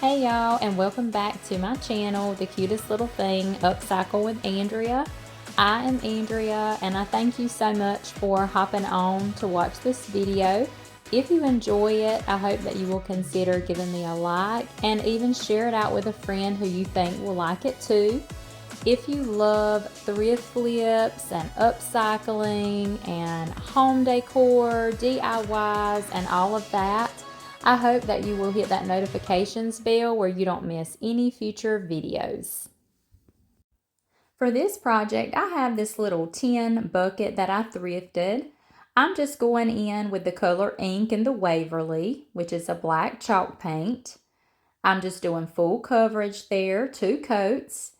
Hey y'all, and welcome back to my channel, The Cutest Little Thing, Upcycle with Andrea. I am Andrea, and I thank you so much for hopping on to watch this video. If you enjoy it, I hope that you will consider giving me a like and even share it out with a friend who you think will like it too. If you love thrift flips and upcycling and home decor, DIYs, and all of that, I hope that you will hit that notifications bell where you don't miss any future videos. For this project, I have this little tin bucket that I thrifted. I'm just going in with the color ink in the Waverly, which is a black chalk paint. I'm just doing full coverage there, 2 coats.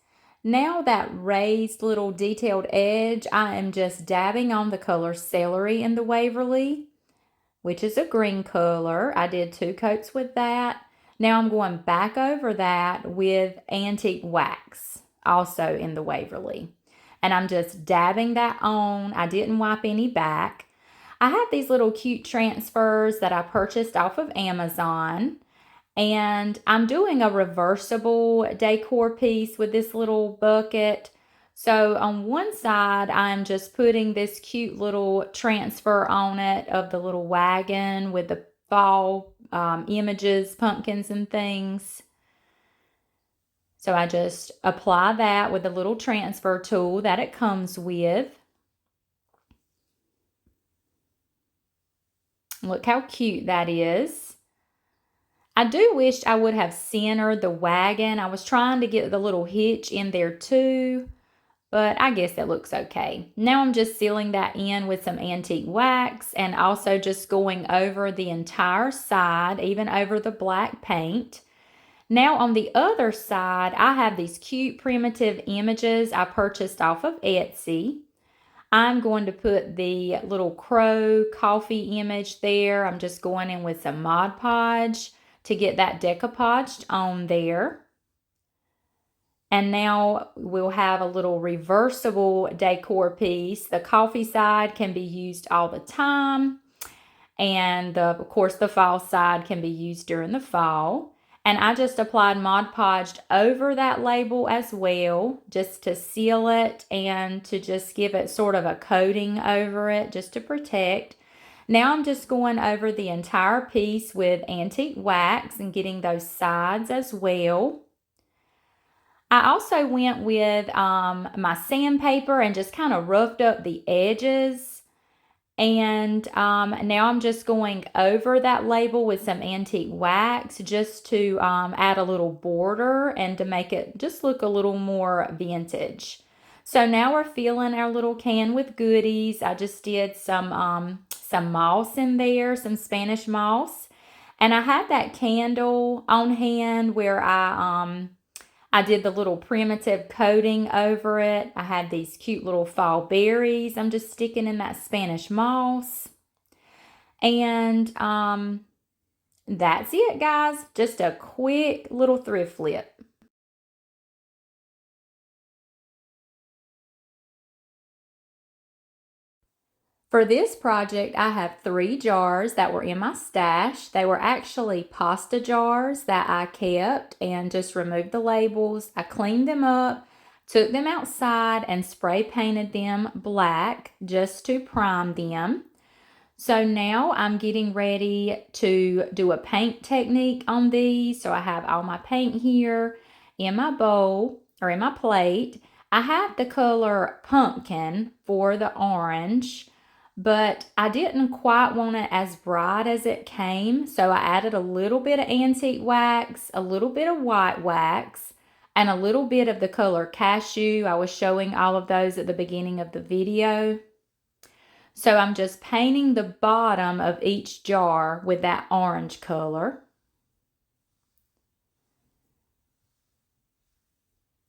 Now that raised little detailed edge, I am just dabbing on the color Celery in the Waverly, which is a green color. I did 2 coats with that. Now I'm going back over that with antique wax, also in the Waverly. And I'm just dabbing that on. I didn't wipe any back. I have these little cute transfers that I purchased off of Amazon. And I'm doing a reversible decor piece with this little bucket. So on one side, I'm just putting this cute little transfer on it of the little wagon with the fall images, pumpkins and things. So I just apply that with the little transfer tool that it comes with. Look how cute that is. I do wish I would have centered the wagon. I was trying to get the little hitch in there too, but I guess it looks okay. Now I'm just sealing that in with some antique wax and also just going over the entire side, even over the black paint. Now on the other side, I have these cute primitive images I purchased off of Etsy. I'm going to put the little crow coffee image there. I'm just going in with some Mod Podge to get that decoupaged on there. And now we'll have a little reversible decor piece. The coffee side can be used all the time. And of course, the fall side can be used during the fall. And I just applied Mod Podge over that label as well, just to seal it and to just give it sort of a coating over it, just to protect. Now I'm just going over the entire piece with antique wax and getting those sides as well. I also went with my sandpaper and just kind of roughed up the edges. And now I'm just going over that label with some antique wax just to add a little border and to make it just look a little more vintage. So now we're filling our little can with goodies. I just did some moss in there, some Spanish moss. And I had that candle on hand where I did the little primitive coating over it. I had these cute little fall berries I'm just sticking in that Spanish moss. And that's it, guys. Just a quick little thrift flip. For this project, I have 3 jars that were in my stash. They were actually pasta jars that I kept and just removed the labels. I cleaned them up, took them outside, and spray painted them black just to prime them. So now I'm getting ready to do a paint technique on these. So I have all my paint here in my bowl or in my plate. I have the color pumpkin for the orange, but I didn't quite want it as bright as it came. So I added a little bit of antique wax, a little bit of white wax, and a little bit of the color cashew. I was showing all of those at the beginning of the video. So I'm just painting the bottom of each jar with that orange color.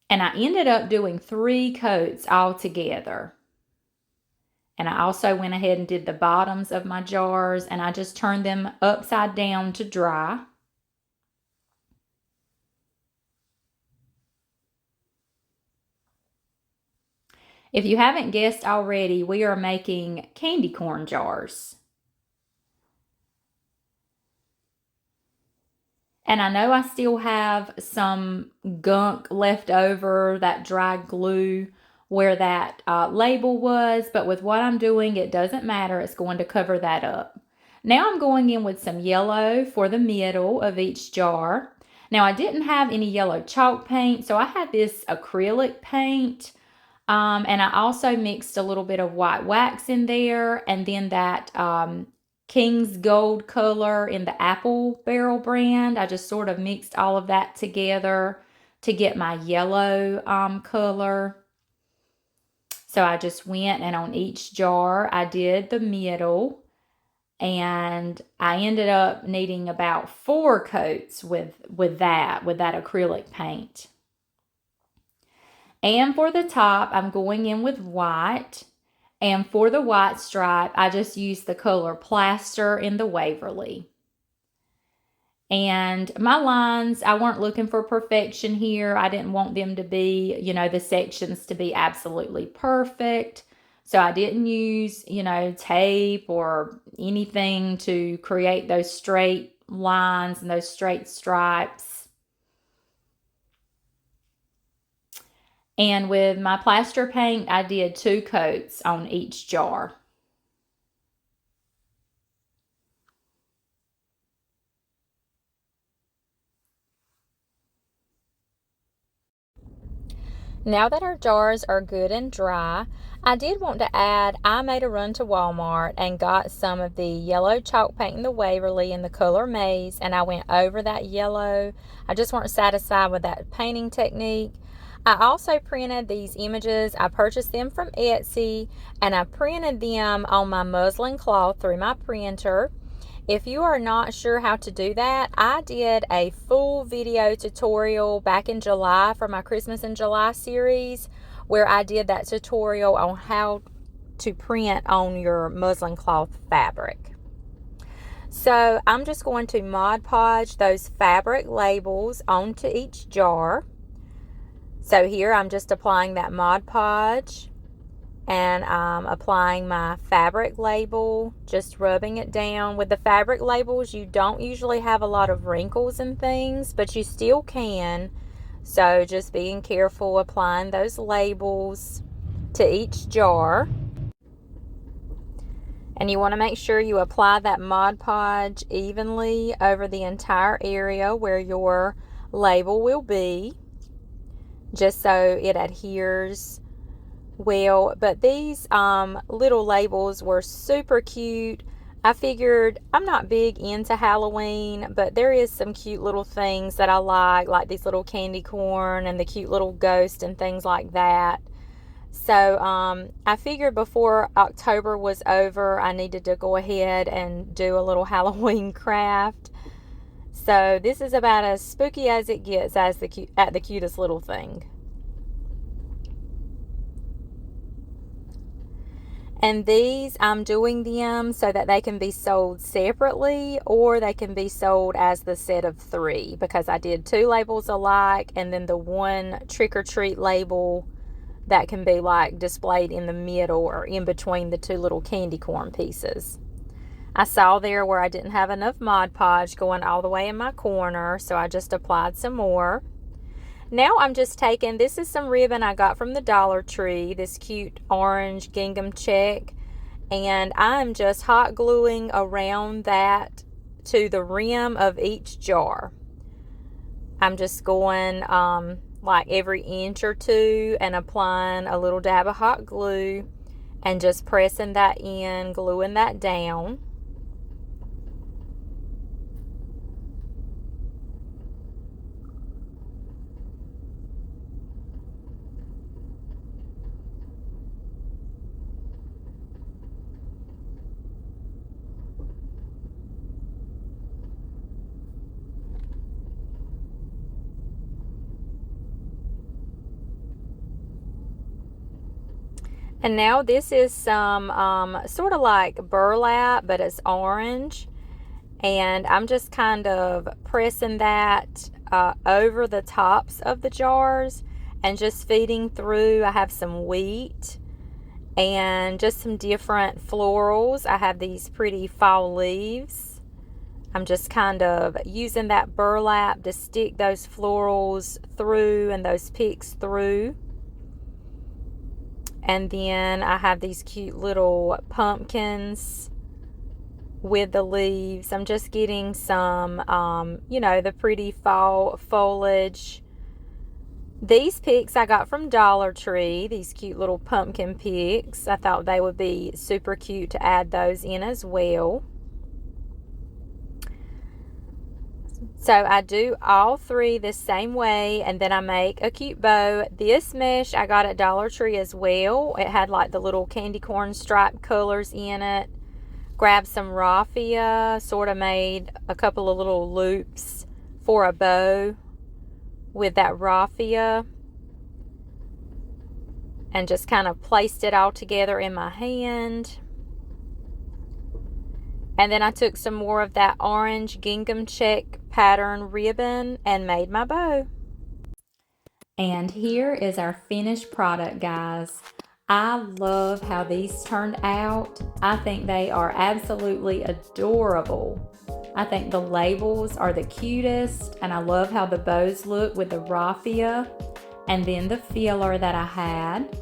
And I ended up doing 3 coats all together. And I also went ahead and did the bottoms of my jars, and I just turned them upside down to dry. If you haven't guessed already, we are making candy corn jars. And I know I still have some gunk left over, that dry glue where that label was, but with what I'm doing, it doesn't matter. It's going to cover that up. Now I'm going in with some yellow for the middle of each jar. Now I didn't have any yellow chalk paint, so I had this acrylic paint. And I also mixed a little bit of white wax in there, and then that King's Gold color in the Apple Barrel brand. I just sort of mixed all of that together to get my yellow color. So I just went and on each jar I did the middle, and I ended up needing about 4 coats with that acrylic paint. And for the top, I'm going in with white. And for the white stripe, I just used the color Plaster in the Waverly. And my lines, I weren't looking for perfection here. I didn't want them to be, the sections to be absolutely perfect. So I didn't use, tape or anything to create those straight lines and those straight stripes. And with my plaster paint, I did 2 coats on each jar. Now that our jars are good and dry, I did want to add, I made a run to Walmart and got some of the yellow chalk paint in the Waverly in the color Maze, and I went over that yellow. I just weren't satisfied with that painting technique. I also printed these images. I purchased them from Etsy, and I printed them on my muslin cloth through my printer. If you are not sure how to do that, I did a full video tutorial back in July for my Christmas in July series, where I did that tutorial on how to print on your muslin cloth fabric. So I'm just going to Mod Podge those fabric labels onto each jar. So here I'm just applying that Mod Podge, and I'm applying my fabric label, just rubbing it down. With the fabric labels, you don't usually have a lot of wrinkles and things, but you still can. So just being careful applying those labels to each jar. And you want to make sure you apply that Mod Podge evenly over the entire area where your label will be, just so it adheres well. But these little labels were super cute. I figured, I'm not big into Halloween, but there is some cute little things that I like these little candy corn and the cute little ghost and things like that. So I figured before October was over, I needed to go ahead and do a little Halloween craft. So this is about as spooky as it gets at the cutest little thing. And these, I'm doing them so that they can be sold separately, or they can be sold as the set of 3, because I did 2 labels alike, and then the one trick or treat label that can be like displayed in the middle or in between the 2 little candy corn pieces. I saw there where I didn't have enough Mod Podge going all the way in my corner, so I just applied some more. Now I'm just taking, this is some ribbon I got from the Dollar Tree, this cute orange gingham check, and I'm just hot gluing around that to the rim of each jar. I'm just going like every inch or 2 and applying a little dab of hot glue and just pressing that in, gluing that down. And now this is some sort of like burlap, but it's orange. And I'm just kind of pressing that over the tops of the jars and just feeding through. I have some wheat and just some different florals. I have these pretty fall leaves I'm just kind of using that burlap to stick those florals through and those picks through. And then I have these cute little pumpkins with the leaves. I'm just getting some, the pretty fall foliage. These picks I got from Dollar Tree, these cute little pumpkin picks. I thought they would be super cute to add those in as well. So I do all three the same way, and then I make a cute bow. This mesh I got at Dollar Tree as well. It had like the little candy corn stripe colors in it. Grabbed some raffia, sort of made a couple of little loops for a bow with that raffia, and just kind of placed it all together in my hand. And then I took some more of that orange gingham check pattern ribbon and made my bow. And here is our finished product, guys. I love how these turned out. I think they are absolutely adorable. I think the labels are the cutest, and I love how the bows look with the raffia and then the filler that I had.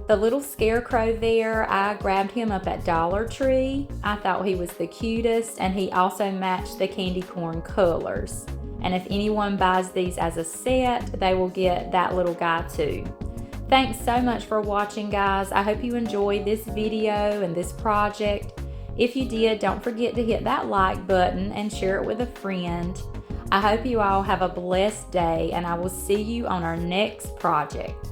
The little scarecrow there, I grabbed him up at Dollar Tree. I thought he was the cutest, and he also matched the candy corn colors. And if anyone buys these as a set, they will get that little guy too. Thanks so much for watching, guys. I hope you enjoyed this video and this project. If you did, don't forget to hit that like button and share it with a friend. I hope you all have a blessed day, and I will see you on our next project.